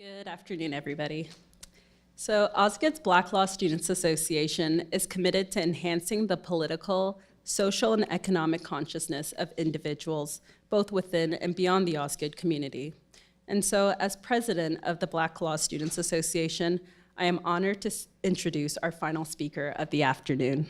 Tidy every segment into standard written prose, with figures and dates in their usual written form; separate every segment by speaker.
Speaker 1: Good afternoon, everybody. So Osgoode's Black Law Students Association is committed to enhancing the political, social, and economic consciousness of individuals, both within and beyond the Osgoode community. And so as president of the Black Law Students Association, I am honored to introduce our final speaker of the afternoon.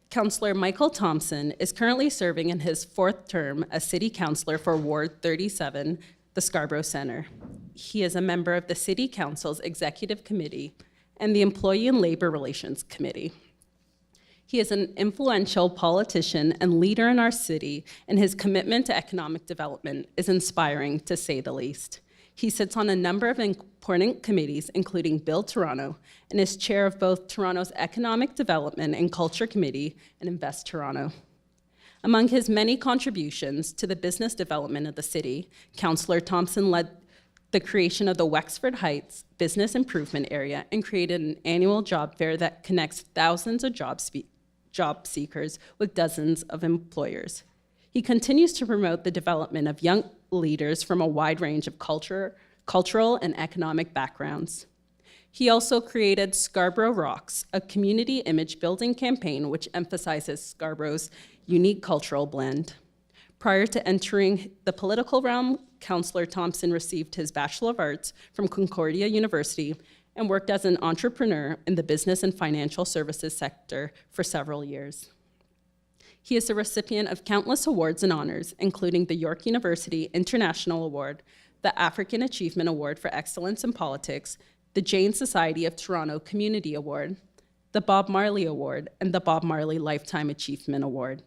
Speaker 1: Councillor Michael Thompson is currently serving in his fourth term as City Councillor for Ward 37, the Scarborough Centre. He is a member of the City Council's Executive Committee and the Employee and Labor Relations Committee. He is an influential politician and leader in our city, and his commitment to economic development is inspiring, to say the least. He sits on a number of important committees, including Build Toronto, and is chair of both Toronto's Economic Development and Culture Committee and Invest Toronto. Among his many contributions to the business development of the city, Councillor Thompson led the creation of the Wexford Heights Business Improvement Area and created an annual job fair that connects thousands of job seekers with dozens of employers. He continues to promote the development of young leaders from a wide range of cultural and economic backgrounds. He also created Scarborough Rocks, a community image building campaign which emphasizes Scarborough's unique cultural blend. Prior to entering the political realm, Councillor Thompson received his Bachelor of Arts from Concordia University and worked as an entrepreneur in the business and financial services sector for several years. He is the recipient of countless awards and honors, including the York University International Award, the African Achievement Award for Excellence in Politics, the Jane Society of Toronto Community Award, the Bob Marley Award, and the Bob Marley Lifetime Achievement Award.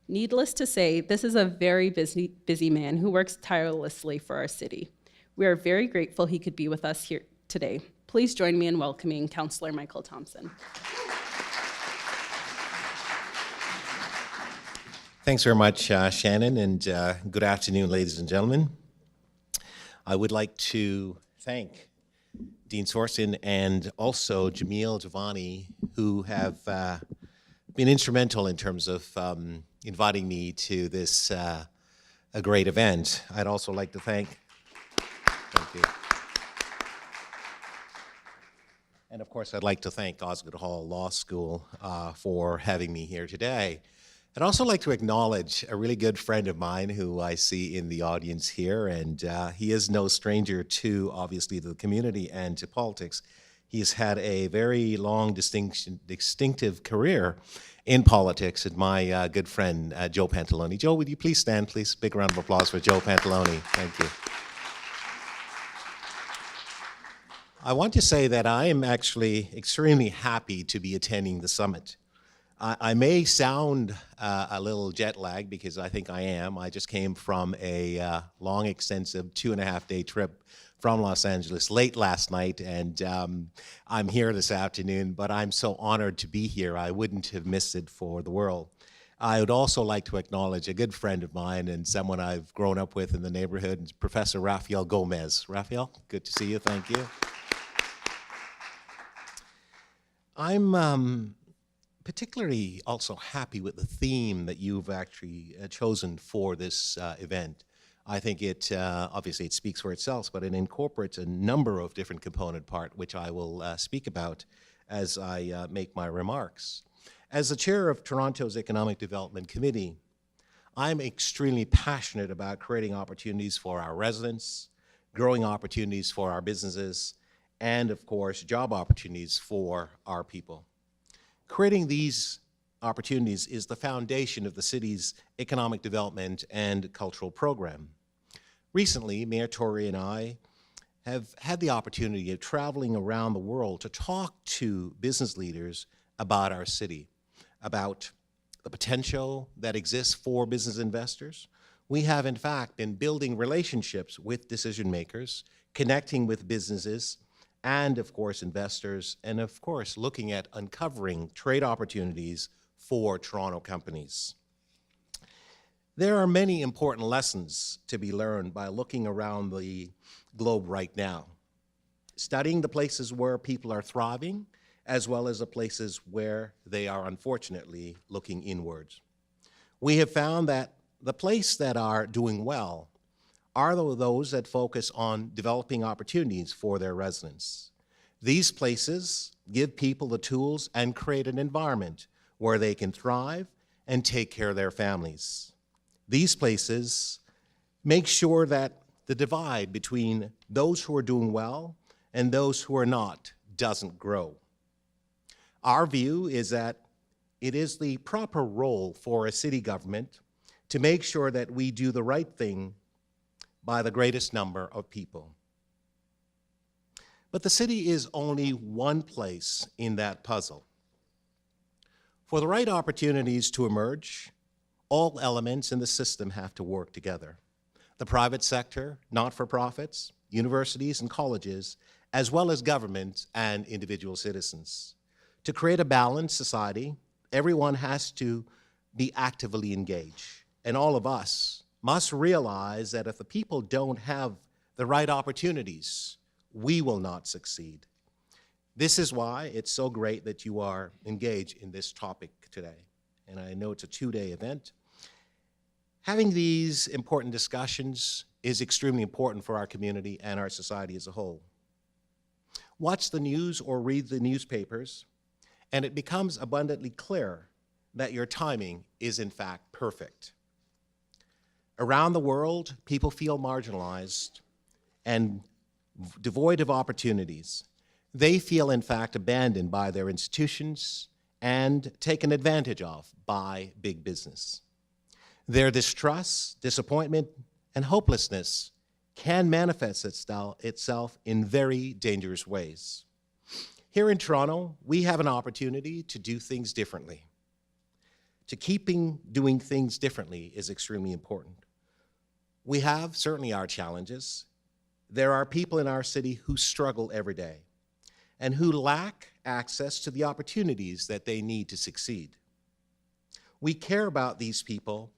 Speaker 1: Needless to say, this is a very busy man who works tirelessly for our city. We are very grateful he could be with us here today. Please join me in welcoming Councillor Michael Thompson.
Speaker 2: Thanks very much, Shannon, and good afternoon, ladies and gentlemen. I would like to thank Dean Sorsen and also Jamil Javani, who have been instrumental in terms of inviting me to this a great event. I'd also like to thank you. And of course, I'd like to thank Osgoode Hall Law School for having me here today. I'd also like to acknowledge a really good friend of mine who I see in the audience here, and he is no stranger to, obviously, the community and to politics. He's had a very long, distinctive career in politics, and my good friend, Joe Pantalone. Joe, would you please stand, please? Big round of applause for Joe Pantalone. Thank you. I want to say that I am actually extremely happy to be attending the summit. I may sound a little jet lagged, because I think I am. I just came from a long, extensive 2.5-day trip from Los Angeles late last night, and I'm here this afternoon, but I'm so honored to be here. I wouldn't have missed it for the world. I would also like to acknowledge a good friend of mine and someone I've grown up with in the neighborhood, Professor Rafael Gomez. Rafael, good to see you. Thank you. I'm particularly also happy with the theme that you've actually chosen for this event. I think it, obviously it speaks for itself, but it incorporates a number of different component parts, which I will speak about as I make my remarks. As the chair of Toronto's Economic Development Committee, I'm extremely passionate about creating opportunities for our residents, growing opportunities for our businesses, and of course, job opportunities for our people. Creating these opportunities is the foundation of the city's economic development and cultural program. Recently, Mayor Tory and I have had the opportunity of traveling around the world to talk to business leaders about our city, about the potential that exists for business investors. We have, in fact, been building relationships with decision makers, connecting with businesses, and of course investors, and of course looking at uncovering trade opportunities for Toronto companies. There are many important lessons to be learned by looking around the globe right now, studying the places where people are thriving, as well as the places where they are unfortunately looking inwards. We have found that the places that are doing well are those that focus on developing opportunities for their residents. These places give people the tools and create an environment where they can thrive and take care of their families. These places make sure that the divide between those who are doing well and those who are not doesn't grow. Our view is that it is the proper role for a city government to make sure that we do the right thing by the greatest number of people. But the city is only one place in that puzzle. For the right opportunities to emerge, all elements in the system have to work together. The private sector, not-for-profits, universities and colleges, as well as government and individual citizens. To create a balanced society, everyone has to be actively engaged. And all of us must realize that if the people don't have the right opportunities, we will not succeed. This is why it's so great that you are engaged in this topic today. And I know it's a two-day event. Having these important discussions is extremely important for our community and our society as a whole. Watch the news or read the newspapers, and it becomes abundantly clear that your timing is in fact perfect. Around the world, people feel marginalized and devoid of opportunities. They feel in fact abandoned by their institutions and taken advantage of by big business. Their distrust, disappointment, and hopelessness can manifest itself in very dangerous ways. Here in Toronto, we have an opportunity to do things differently. Doing things differently is extremely important. We have certainly our challenges. There are people in our city who struggle every day and who lack access to the opportunities that they need to succeed. We care about these people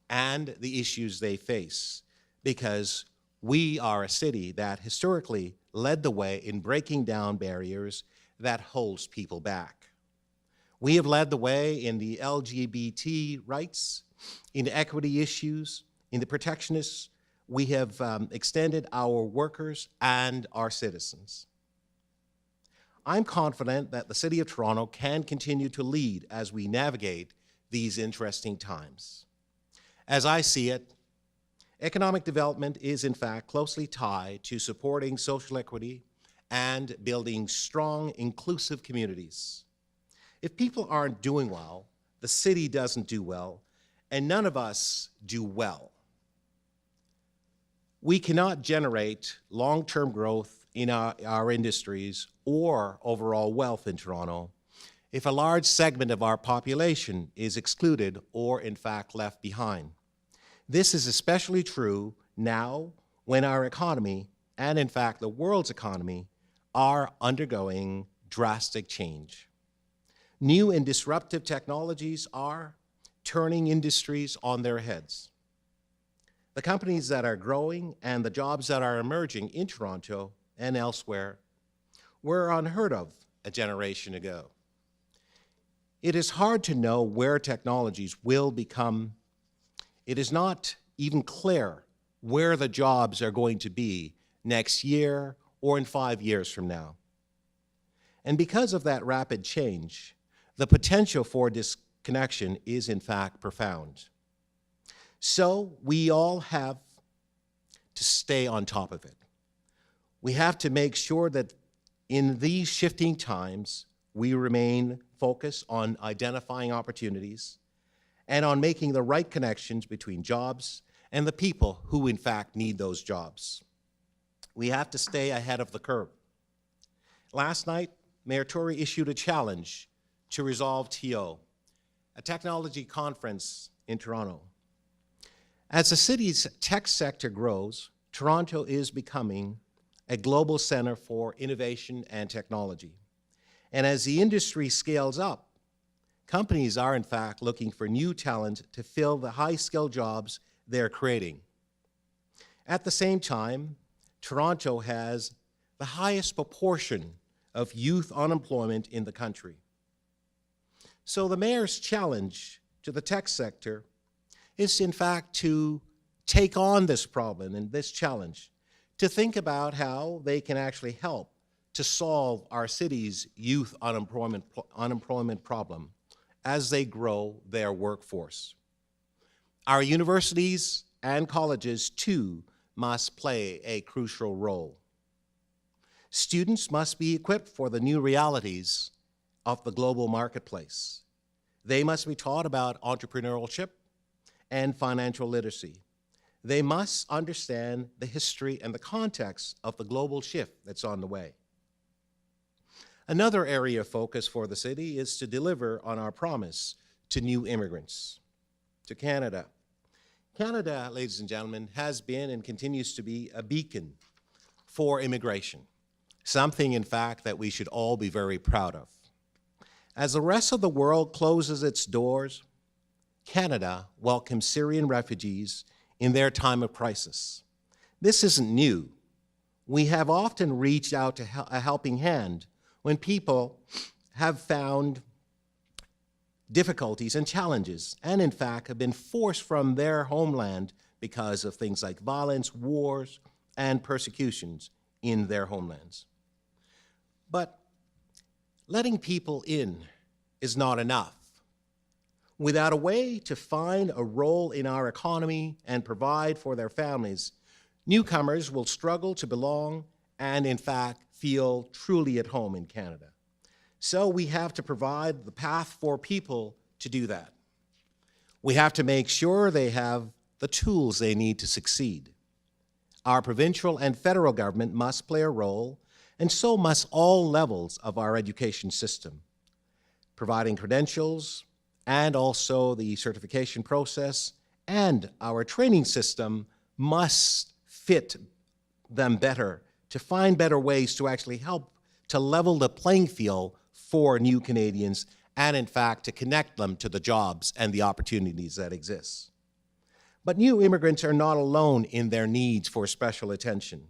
Speaker 2: and the issues they face because we are a city that historically led the way in breaking down barriers that holds people back. We have led the way in the LGBT rights, in equity issues, in the protectionists. We have extended our workers and our citizens. I'm confident that the City of Toronto can continue to lead as we navigate these interesting times. As I see it, economic development is in fact closely tied to supporting social equity and building strong, inclusive communities. If people aren't doing well, the city doesn't do well, and none of us do well. We cannot generate long-term growth in our industries or overall wealth in Toronto if a large segment of our population is excluded or in fact left behind. This is especially true now when our economy, and in fact the world's economy, are undergoing drastic change. New and disruptive technologies are turning industries on their heads. The companies that are growing and the jobs that are emerging in Toronto and elsewhere were unheard of a generation ago. It is hard to know where technologies will become. It is not even clear where the jobs are going to be next year or in 5 years from now. And because of that rapid change, the potential for disconnection is in fact profound. So we all have to stay on top of it. We have to make sure that in these shifting times, we remain focused on identifying opportunities and on making the right connections between jobs and the people who in fact need those jobs. We have to stay ahead of the curve. Last night, Mayor Tory issued a challenge to resolve TO, a technology conference in Toronto. As the city's tech sector grows, Toronto is becoming a global center for innovation and technology. And as the industry scales up, companies are in fact looking for new talent to fill the high-skilled jobs they're creating. At the same time, Toronto has the highest proportion of youth unemployment in the country. So the mayor's challenge to the tech sector is in fact to take on this problem and this challenge, to think about how they can actually help to solve our city's youth unemployment problem as they grow their workforce. Our universities and colleges, too, must play a crucial role. Students must be equipped for the new realities of the global marketplace. They must be taught about entrepreneurship and financial literacy. They must understand the history and the context of the global shift that's on the way. Another area of focus for the city is to deliver on our promise to new immigrants to Canada. Canada, ladies and gentlemen, has been and continues to be a beacon for immigration, something, in fact, that we should all be very proud of. As the rest of the world closes its doors, Canada welcomes Syrian refugees in their time of crisis. This isn't new. We have often reached out to a helping hand when people have found difficulties and challenges, and in fact have been forced from their homeland because of things like violence, wars, and persecutions in their homelands. But letting people in is not enough. Without a way to find a role in our economy and provide for their families, newcomers will struggle to belong and, in fact, feel truly at home in Canada. So we have to provide the path for people to do that. We have to make sure they have the tools they need to succeed. Our provincial and federal government must play a role, and so must all levels of our education system, providing credentials and also the certification process, and our training system must fit them better to find better ways to actually help to level the playing field for new Canadians and, in fact, to connect them to the jobs and the opportunities that exist. But new immigrants are not alone in their needs for special attention.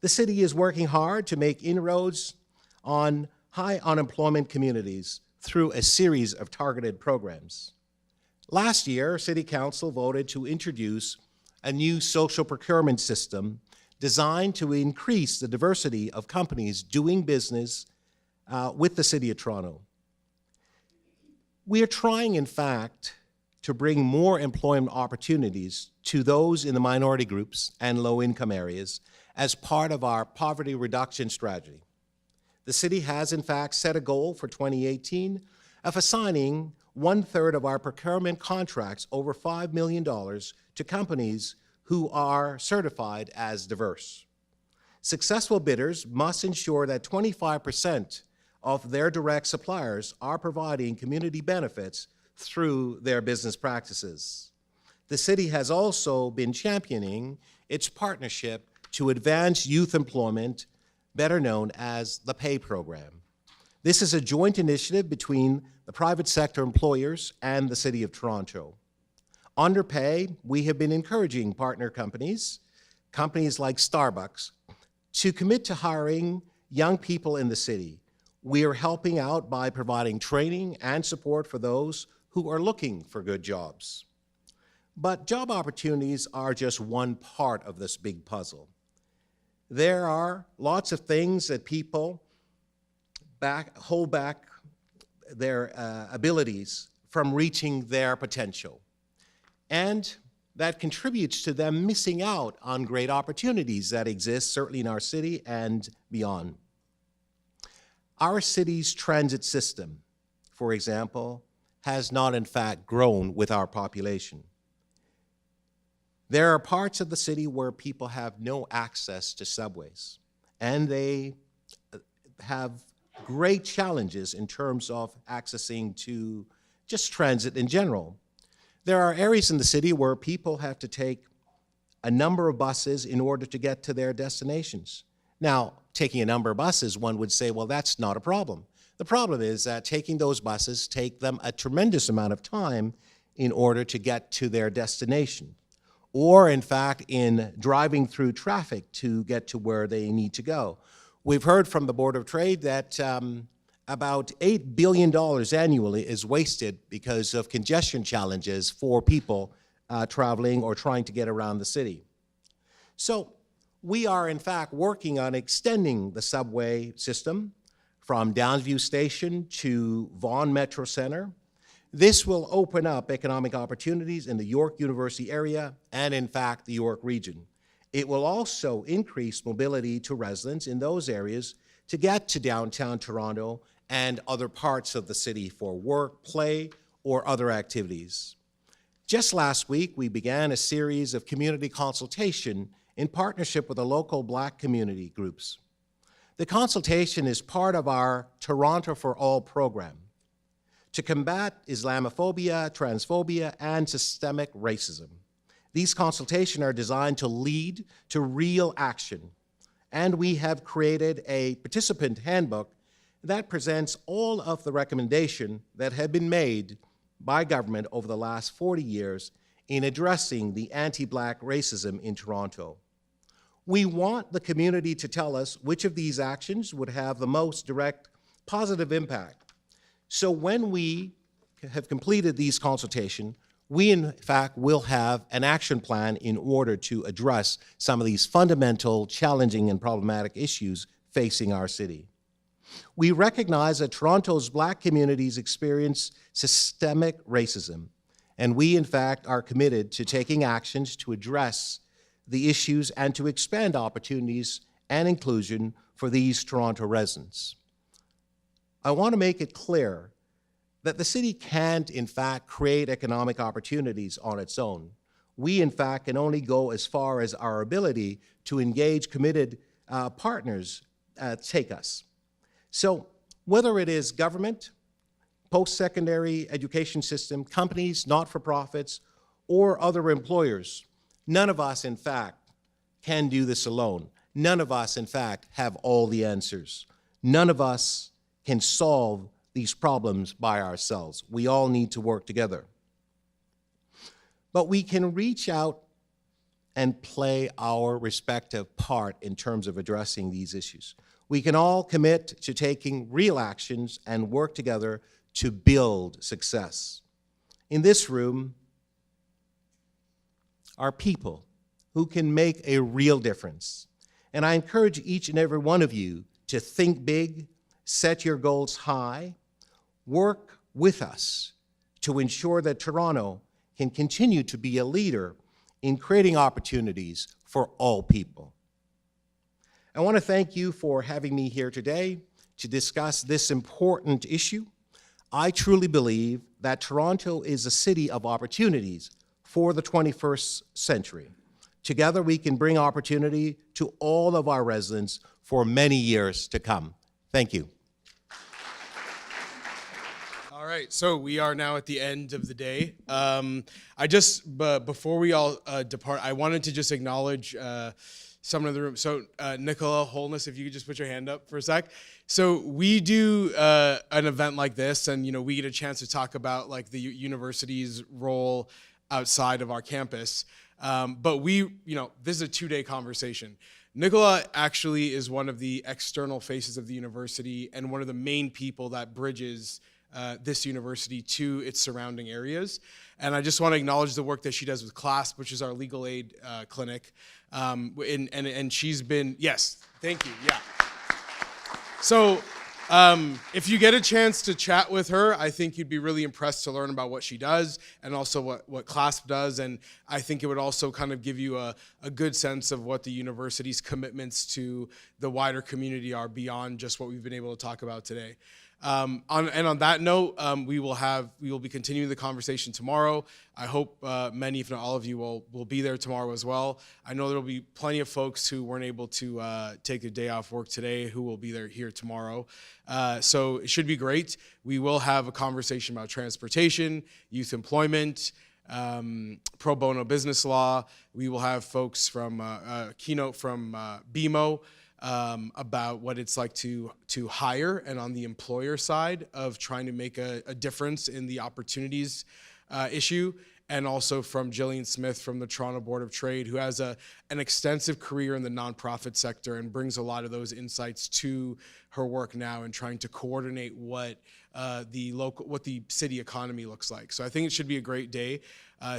Speaker 2: The city is working hard to make inroads on high unemployment communities through a series of targeted programs. Last year, City Council voted to introduce a new social procurement system designed to increase the diversity of companies doing business with the City of Toronto. We are trying, in fact, to bring more employment opportunities to those in the minority groups and low-income areas as part of our poverty reduction strategy. The city has, in fact, set a goal for 2018 of assigning 1/3 of our procurement contracts over $5 million to companies who are certified as diverse. Successful bidders must ensure that 25% of their direct suppliers are providing community benefits through their business practices. The city has also been championing its partnership to advance youth employment, better known as the PAY program. This is a joint initiative between the private sector employers and the City of Toronto. Under PAY, we have been encouraging partner companies like Starbucks, to commit to hiring young people in the city. We are helping out by providing training and support for those who are looking for good jobs. But job opportunities are just one part of this big puzzle. There are lots of things that people hold back their abilities from reaching their potential. And that contributes to them missing out on great opportunities that exist, certainly in our city and beyond. Our city's transit system, for example, has not in fact grown with our population. There are parts of the city where people have no access to subways, and they have great challenges in terms of accessing to just transit in general. There are areas in the city where people have to take a number of buses in order to get to their destinations. Now, taking a number of buses, one would say, well, that's not a problem. The problem is that taking those buses take them a tremendous amount of time in order to get to their destination, or in fact, in driving through traffic to get to where they need to go. We've heard from the Board of Trade that about $8 billion annually is wasted because of congestion challenges for people traveling or trying to get around the city. So we are, in fact, working on extending the subway system from Downsview Station to Vaughan Metro Center. This will open up economic opportunities in the York University area and, in fact, the York region. It will also increase mobility to residents in those areas to get to downtown Toronto and other parts of the city for work, play, or other activities. Just last week, we began a series of community consultation in partnership with the local Black community groups. The consultation is part of our Toronto for All program to combat Islamophobia, transphobia, and systemic racism. These consultations are designed to lead to real action, and we have created a participant handbook that presents all of the recommendations that have been made by government over the last 40 years in addressing the anti-Black racism in Toronto. We want the community to tell us which of these actions would have the most direct positive impact. So when we have completed these consultations, we in fact will have an action plan in order to address some of these fundamental, challenging, and problematic issues facing our city. We recognize that Toronto's Black communities experience systemic racism, and we in fact are committed to taking actions to address the issues and to expand opportunities and inclusion for these Toronto residents. I want to make it clear that the city can't, in fact, create economic opportunities on its own. We, in fact, can only go as far as our ability to engage committed partners take us. So whether it is government, post-secondary education system, companies, not-for-profits, or other employers, none of us, in fact, can do this alone. None of us, in fact, have all the answers. None of us can solve these problems by ourselves. We all need to work together. But we can reach out and play our respective part in terms of addressing these issues. We can all commit to taking real actions and work together to build success. In this room are people who can make a real difference. And I encourage each and every one of you to think big, set your goals high, work with us to ensure that Toronto can continue to be a leader in creating opportunities for all people. I want to thank you for having me here today to discuss this important issue. I truly believe that Toronto is a city of opportunities for the 21st century. Together, we can bring opportunity to all of our residents for many years to come. Thank you.
Speaker 3: All right, so we are now at the end of the day. Before we all depart, I wanted to just acknowledge someone in the room. So Nicola Holness, if you could just put your hand up for a sec. So we do an event like this, and we get a chance to talk about like the university's role outside of our campus. But this is a 2-day conversation. Nicola actually is one of the external faces of the university and one of the main people that bridges this university to its surrounding areas. And I just want to acknowledge the work that she does with CLASP, which is our legal aid clinic. And she's been, yes, thank you, yeah. So if you get a chance to chat with her, I think you'd be really impressed to learn about what she does and also what CLASP does. And I think it would also kind of give you a good sense of what the university's commitments to the wider community are beyond just what we've been able to talk about today. On that note, we will be continuing the conversation tomorrow. I hope many, if not all of you, will be there tomorrow as well. I know there will be plenty of folks who weren't able to take a day off work today who will be there here tomorrow. So it should be great. We will have a conversation about transportation, youth employment, pro bono business law. We will have folks from Keynote from BMO. About what it's like to hire and on the employer side of trying to make a difference in the opportunities issue. and also from Jillian Smith from the Toronto Board of Trade, who has an extensive career in the nonprofit sector and brings a lot of those insights to her work now in trying to coordinate what the city economy looks like. So I think it should be a great day.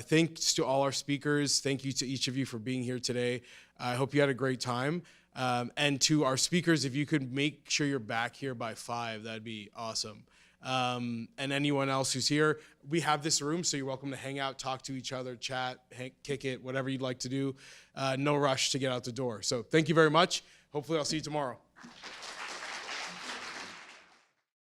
Speaker 3: Thanks to all our speakers. Thank you to each of you for being here today. I hope you had a great time. And to our speakers, if you could make sure you're back here by 5, that'd be awesome. And anyone else who's here, we have this room, so you're welcome to hang out, talk to each other, chat, kick it, whatever you'd like to do. No rush to get out the door. So thank you very much. Hopefully I'll see you tomorrow.